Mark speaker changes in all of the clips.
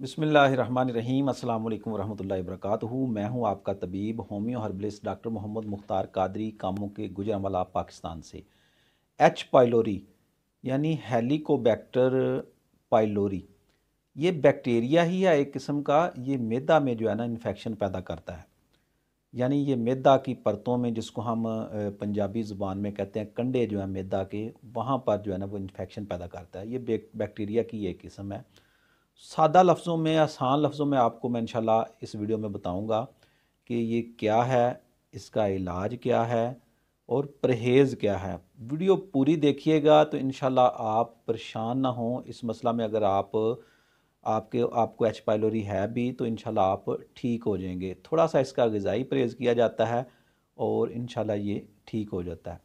Speaker 1: बिस्मिल्लाहिर्रहमानिर्रहीम अस्सलाम वालेकुम रहमतुल्लाहि वबरकातुहू। मैं हूं आपका तबीब homeo herbalist doctor Mohammad Mukhtar Qadri, कामों के गुजरांवाला पाकिस्तान से। एच पाइलोरी यानी हेलिकोबैक्टर पाइलोरी, ये बैक्टीरिया ही है एक किस्म का। ये मैदा में जो है ना इन्फेक्शन पैदा करता है। यानी ये मैदा की परतों में, जिसको हम पंजाबी ज़ुबान में कहते हैं कंडे जो है मैदा के, वहाँ पर जो है ना वो इन्फेक्शन पैदा करता है। ये बैक्टीरिया की एक किस्म है। सादा लफ्ज़ों में, आसान लफ्ज़ों में आपको मैं इंशाल्लाह इस वीडियो में बताऊंगा कि ये क्या है, इसका इलाज क्या है और परहेज़ क्या है। वीडियो पूरी देखिएगा तो इंशाल्लाह आप परेशान ना हों इस मसला में। अगर आपको एच पाइलोरी है भी तो इंशाल्लाह आप ठीक हो जाएंगे। थोड़ा सा इसका ग़िज़ाई परहेज़ किया जाता है और इंशाल्लाह ये ठीक हो जाता है।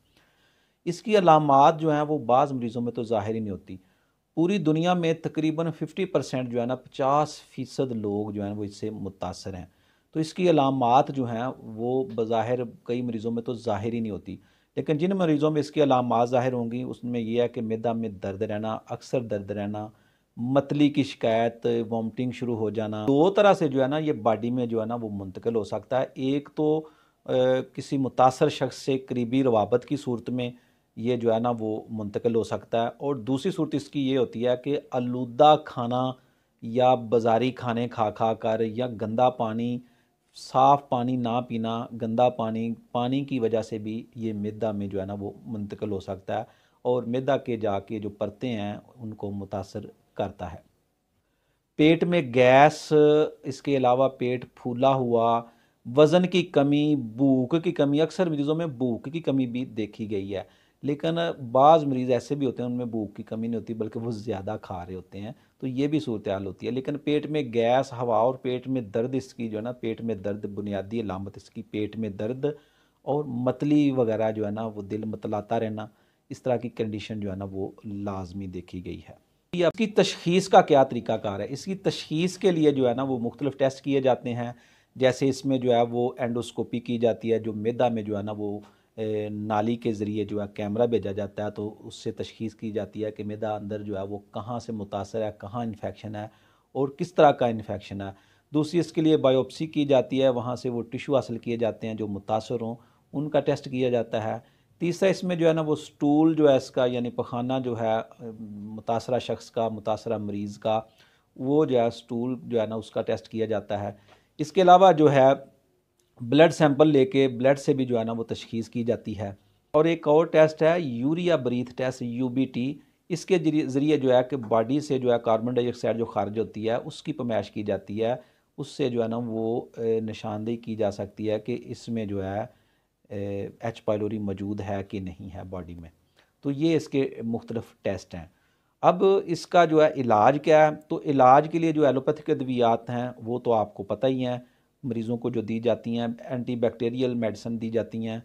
Speaker 1: इसकी अलामात जो हैं वो बाज़ मरीज़ों में तो ज़ाहिर ही नहीं होती। पूरी दुनिया में तकरीबन 50% जो है ना, 50% लोग जो हैं वो इससे मुतासर हैं। तो इसकी अलामात जो हैं वो बज़ाहिर कई मरीज़ों में तो ज़ाहिर ही नहीं होती। लेकिन जिन मरीज़ों में इसकी अलामात ज़ाहिर होंगी उसमें यह है कि मैदा में दर्द रहना, अक्सर दर्द रहना, मतली की शिकायत, वॉमिटिंग शुरू हो जाना। दो तरह से जो है ना ये बॉडी में जो है ना वो मुंतकिल हो सकता है। एक तो किसी मुतासर शख्स से करीबी रवाबत की सूरत में ये जो है ना वो मुंतकिल हो सकता है, और दूसरी सूरत इसकी ये होती है कि आलूदा खाना या बाज़ारी खाने खा खा कर, या गंदा पानी, साफ़ पानी ना पीना, गंदा पानी पानी की वजह से भी ये मैदा में जो है ना वो मुंतकिल हो सकता है और मैदा के जाके जो परतें हैं उनको मुतासर करता है। पेट में गैस, इसके अलावा पेट फूला हुआ, वज़न की कमी, भूख की कमी, अक्सर मरीज़ों में भूख की कमी भी देखी गई है। लेकिन बाज़ मरीज़ ऐसे भी होते हैं उनमें भूख की कमी नहीं होती बल्कि वो ज़्यादा खा रहे होते हैं, तो ये भी सूरत हाल होती है। लेकिन पेट में गैस, हवा और पेट में दर्द, इसकी जो है ना पेट में दर्द बुनियादी अलामत इसकी पेट में दर्द और मतली वगैरह जो है ना वो दिल मतलाता रहना, इस तरह की कंडीशन जो है ना वो लाजमी देखी गई है। इसकी तशख़ीस का क्या तरीक़ाकार है? इसकी तशख़ीस के लिए जो है ना वो मुख्तलिफ़ टेस्ट किए जाते हैं। जैसे इसमें जो है वो एंडोस्कोपी की जाती है, जो मैदा में जो है ना वो नाली के ज़रिए जो है कैमरा भेजा जाता है, तो उससे तशख़ीस की जाती है कि मैदा अंदर जो है वो कहाँ से मुतासर है, कहाँ इन्फेक्शन है और किस तरह का इन्फेक्शन है। दूसरी इसके लिए बायोप्सी की जाती है, वहाँ से वो टिश्यू हासिल किए जाते हैं जो मुतासर हों, उनका टेस्ट किया जाता है। तीसरा इसमें जो है ना वो स्टूल जो है इसका, यानी पखाना जो है मुतासरा शख्स का, मुतासरा मरीज़ का, वो जो है स्टूल जो है ना उसका टेस्ट किया जाता है। इसके अलावा जो है ब्लड सैंपल लेके ब्लड से भी जो है ना वो तशख़ीस की जाती है। और एक और टेस्ट है यूरिया ब्रीथ टेस्ट, यूबीटी। इसके ज़रिए जो है कि बॉडी से जो है कार्बन डाइऑक्साइड जो खारिज होती है उसकी पैमाइश की जाती है। उससे जो है ना वो निशानदेही की जा सकती है कि इसमें जो है एच पाइलोरी मौजूद है कि नहीं है बॉडी में। तो ये इसके मुख्तलिफ टेस्ट हैं। अब इसका जो है इलाज क्या है? तो इलाज के लिए जो एलोपैथिक अद्वियात हैं वो तो आपको पता ही हैं, मरीज़ों को जो दी जाती हैं, एंटीबैक्टीरियल मेडिसिन दी जाती हैं।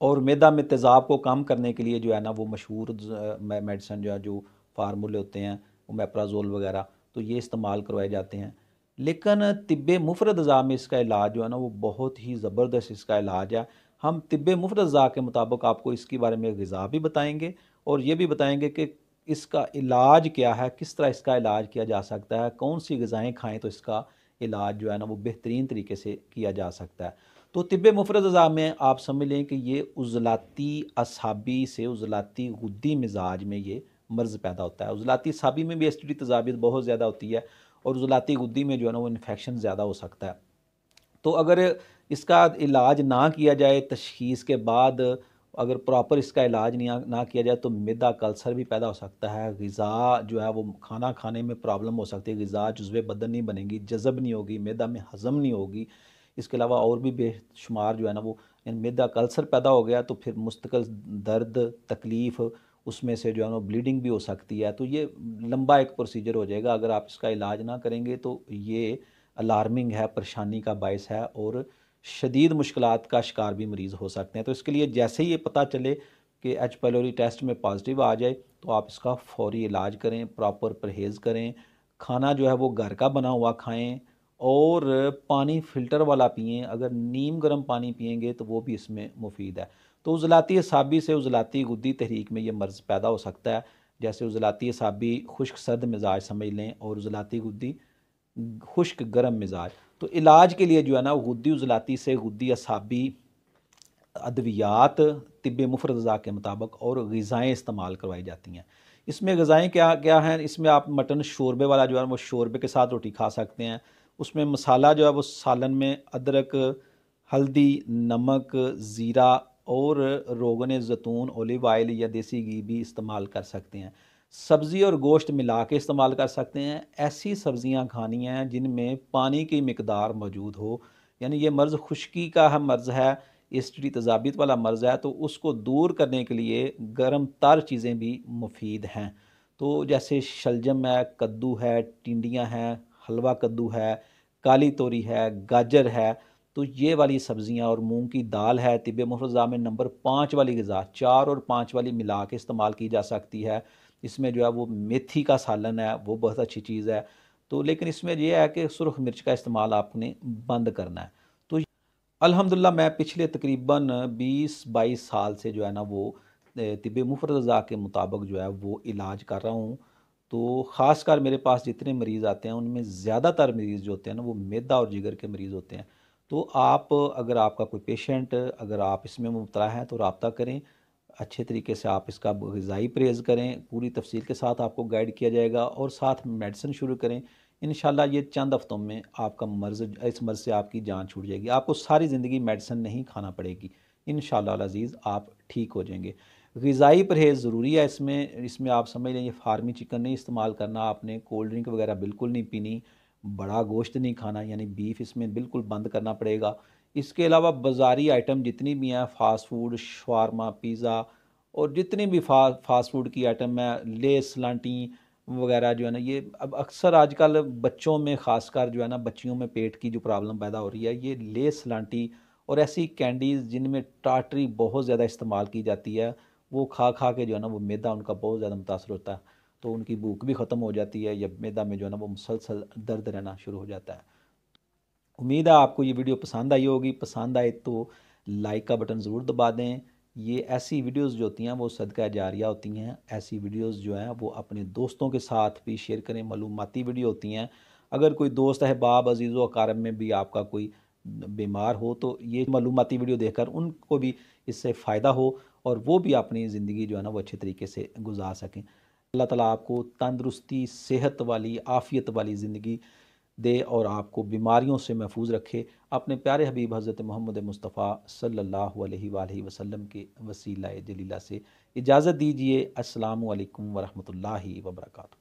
Speaker 1: और मैदा में तेज़ाब को कम करने के लिए जो है ना वो मशहूर मेडिसिन जो है, जो फार्मूले होते हैं, ओमेप्राज़ोल वगैरह, तो ये इस्तेमाल करवाए जाते हैं। लेकिन तिब्बे मुफ़रद अज़ा में इसका इलाज जो है ना वो बहुत ही ज़बरदस्त इसका इलाज है। हम तिब्बे मुफ़रद अज़ा के मुताबिक आपको इसके बारे में ग़िज़ा भी बताएंगे और ये भी बताएंगे कि इसका इलाज क्या है, किस तरह इसका इलाज किया जा सकता है, कौन सी ग़िज़ाएँ खाएँ तो इसका इलाज जो है ना वो बेहतरीन तरीके से किया जा सकता है। तो तिब्बे मुफ़रद अज़ा में आप समझ लें कि ये उज़लाती असाबी से उज़लाती गुद्दी मिजाज में ये मर्ज़ पैदा होता है। उज़लाती असाबी में भी एसिडिटी तेज़ाबियत बहुत ज़्यादा होती है और उज़लाती गुद्दी में जो है ना वो इन्फेक्शन ज़्यादा हो सकता है। तो अगर इसका इलाज ना किया जाए, तशख़ीस के बाद अगर प्रॉपर इसका इलाज ना किया जाए तो मैदा का अल्सर भी पैदा हो सकता है। ग़िज़ा जो है वो खाना खाने में प्रॉब्लम हो सकती है, ग़िज़ा जुज़्वे बदन नहीं बनेंगी, जज़ब नहीं होगी, मैदा में हज़म नहीं होगी। इसके अलावा और भी बेशुमार जो है ना वो मैदा का अल्सर पैदा हो गया तो फिर मुस्तकिल दर्द, तकलीफ़, उसमें से जो है ना ब्लीडिंग भी हो सकती है। तो ये लंबा एक प्रोसीजर हो जाएगा। अगर आप इसका इलाज ना करेंगे तो ये अलार्मिंग है, परेशानी का बायस है और शदीद मुश्किलात का शिकार भी मरीज़ हो सकते हैं। तो इसके लिए जैसे ही ये पता चले कि एच पाइलोरी टेस्ट में पॉजिटिव आ जाए तो आप इसका फ़ौरी इलाज करें, प्रॉपर परहेज़ करें, खाना जो है वो घर का बना हुआ खाएँ और पानी फ़िल्टर वाला पिएँ। अगर नीम गर्म पानी पिएँगे तो वो भी इसमें मुफ़ीद है। तो उज़लाती असाबी से उज़लाती गुद्दी तहरीक में ये मर्ज़ पैदा हो सकता है। जैसे उज़लाती असाबी खुश्क सर्द मिजाज समझ लें और उज़लाती गुद्दी खुश्क गर्म मिजाज। तो इलाज के लिए जो है ना गुद्दी उजलाती से गुद्दी असाबी अद्वियात तिब्बे मुफरद ग़ज़ा के मुताबिक और ग़िज़ाएँ इस्तेमाल करवाई जाती हैं। इसमें ग़िज़ाएँ क्या क्या हैं, इसमें आप मटन शोरबे वाला जो है वो शोरबे के साथ रोटी खा सकते हैं। उसमें मसाला जो है वो सालन में अदरक, हल्दी, नमक, ज़ीरा और रोगन ज़ैतून, ओलिव ऑयल या देसी घी भी इस्तेमाल कर सकते हैं। सब्ज़ी और गोश्त मिला के इस्तेमाल कर सकते हैं। ऐसी सब्ज़ियाँ खानी हैं जिनमें पानी की मिकदार मौजूद हो, यानी ये मर्ज़ खुश्की का मर्ज़ है, एसिडिटी तेज़ाबियत वाला मर्ज़ है, तो उसको दूर करने के लिए गर्म तर चीज़ें भी मुफीद हैं। तो जैसे शलजम है, कद्दू है, टिंडियाँ हैं, हलवा कद्दू है, काली तोरी है, गाजर है, तो ये वाली सब्ज़ियाँ और मूंग की दाल है, तिब्बे मुफ़रज़ा में नंबर 5 वाली ग़िज़ा, 4 और 5 वाली मिला के इस्तेमाल की जा सकती है। इसमें जो है वो मेथी का सालन है, वो बहुत अच्छी चीज़ है। तो लेकिन इसमें ये है कि सुर्ख़ मिर्च का इस्तेमाल आपने बंद करना है। तो अल्हम्दुलिल्लाह मैं पिछले तकरीबन 20-22 साल से जो है ना वो तिब्बे मुफ़रद ग़ज़ा के मुताबिक जो है वो इलाज कर रहा हूँ। तो ख़ासकर मेरे पास जितने मरीज़ आते हैं उनमें ज़्यादातर मरीज़ जो होते हैं ना वो मैदा और जिगर के मरीज़ होते हैं। तो आप अगर आपका कोई पेशेंट अगर आप इसमें मुब्तला हैं तो रब्ता करें, अच्छे तरीके से आप इसका ग़िज़ाई परहेज़ करें, पूरी तफ़सील के साथ आपको गाइड किया जाएगा और साथ मेडिसिन शुरू करें। इंशाल्लाह ये चंद हफ़्तों में आपका मर्ज़ इस मर्ज़ से आपकी जान छूट जाएगी। आपको सारी ज़िंदगी मेडिसिन नहीं खाना पड़ेगी। इंशाल्लाह अल अज़ीज़ आप ठीक हो जाएँगे। ग़िज़ाई परहेज़ ज़रूरी है इसमें, इसमें आप समझ लें ये फ़ार्मी चिकन नहीं इस्तेमाल करना आपने, कोल्ड ड्रिंक वग़ैरह बिल्कुल नहीं पीनी, बड़ा गोश्त नहीं खाना यानी बीफ इसमें बिल्कुल बंद करना पड़ेगा। इसके अलावा बाज़ारी आइटम जितनी भी हैं फ़ास्ट फ़ूड, शवारमा, पिज़्ज़ा और जितनी भी फ़ास्ट फ़ूड की आइटम है, लेस, लांटी वगैरह जो है ना ये अब अक्सर आजकल बच्चों में ख़ासकर जो है ना बच्चियों में पेट की जो प्रॉब्लम पैदा हो रही है, ये लेस, लांटी और ऐसी कैंडीज़ जिनमें टाटरी बहुत ज़्यादा इस्तेमाल की जाती है, वो खा खा के जो है ना वो मैदा उनका बहुत ज़्यादा मुतासर होता है। तो उनकी भूख भी ख़त्म हो जाती है या मैदा में जो है ना वो मुसलसल दर्द रहना शुरू हो जाता है। उम्मीद है आपको ये वीडियो पसंद आई होगी। पसंद आए तो लाइक का बटन ज़रूर दबा दें। ये ऐसी वीडियोस जो होती हैं वो सदका जारिया होती हैं। ऐसी वीडियोस जो हैं वो अपने दोस्तों के साथ भी शेयर करें, मालूमाती वीडियो होती हैं। अगर कोई दोस्त अहबाब अज़ीज़ व अक़ारब में भी आपका कोई बीमार हो तो ये मालूमाती वीडियो देखकर उनको भी इससे फ़ायदा हो और वो भी अपनी ज़िंदगी जो है ना वो अच्छे तरीके से गुजार सकें। अल्लाह ताला आपको तंदुरुस्ती, सेहत वाली, आफ़ियत वाली ज़िंदगी दे और आपको बीमारियों से महफूज रखे। अपने प्यारे हबीब हज़रत मोहम्मद मुस्तफ़ा सल्लल्लाहु अलैहि वसल्लम के वसीला जलीला से इजाज़त दीजिए। अस्सलामु अलैकुम व रहमतुल्लाहि व बरकातुहू।